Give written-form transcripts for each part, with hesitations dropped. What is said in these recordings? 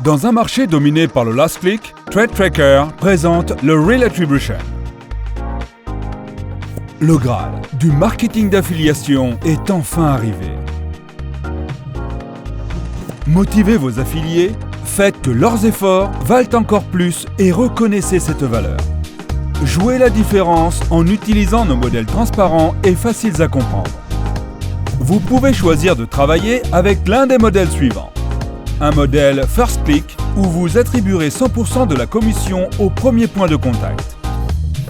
Dans un marché dominé par le last click, TradeTracker présente le Real Attribution. Le Graal du marketing d'affiliation est enfin arrivé. Motivez vos affiliés, faites que leurs efforts valent encore plus et reconnaissez cette valeur. Jouez la différence en utilisant nos modèles transparents et faciles à comprendre. Vous pouvez choisir de travailler avec l'un des modèles suivants. Un modèle First Click où vous attribuerez 100% de la commission au premier point de contact.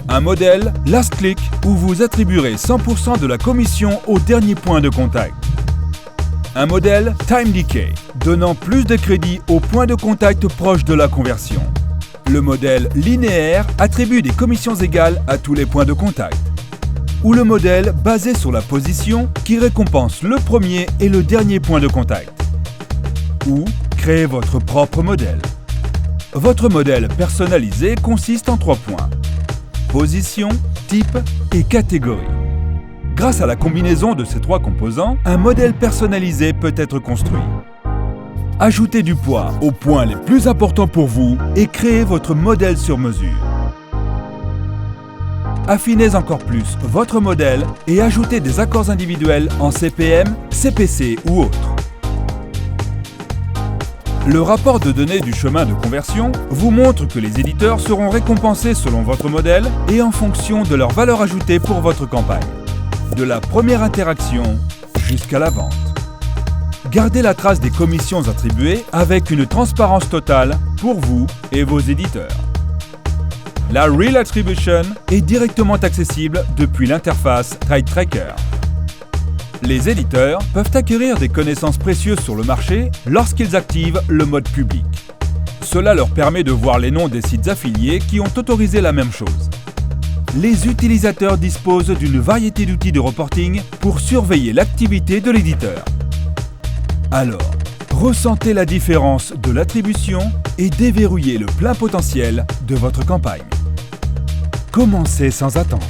Un modèle Last Click où vous attribuerez 100% de la commission au dernier point de contact. Un modèle Time Decay, donnant plus de crédit au point de contact proche de la conversion. Le modèle linéaire attribue des commissions égales à tous les points de contact. Ou le modèle basé sur la position qui récompense le premier et le dernier point de contact. Ou créez votre propre modèle. Votre modèle personnalisé consiste en 3 points. Position, type et catégorie. Grâce à la combinaison de ces 3 composants, un modèle personnalisé peut être construit. Ajoutez du poids aux points les plus importants pour vous et créez votre modèle sur mesure. Affinez encore plus votre modèle et ajoutez des accords individuels en CPM, CPC ou autres. Le rapport de données du chemin de conversion vous montre que les éditeurs seront récompensés selon votre modèle et en fonction de leur valeur ajoutée pour votre campagne, de la première interaction jusqu'à la vente. Gardez la trace des commissions attribuées avec une transparence totale pour vous et vos éditeurs. La Real Attribution est directement accessible depuis l'interface TradeTracker. Les éditeurs peuvent acquérir des connaissances précieuses sur le marché lorsqu'ils activent le mode public. Cela leur permet de voir les noms des sites affiliés qui ont autorisé la même chose. Les utilisateurs disposent d'une variété d'outils de reporting pour surveiller l'activité de l'éditeur. Alors, ressentez la différence de l'attribution et déverrouillez le plein potentiel de votre campagne. Commencez sans attendre.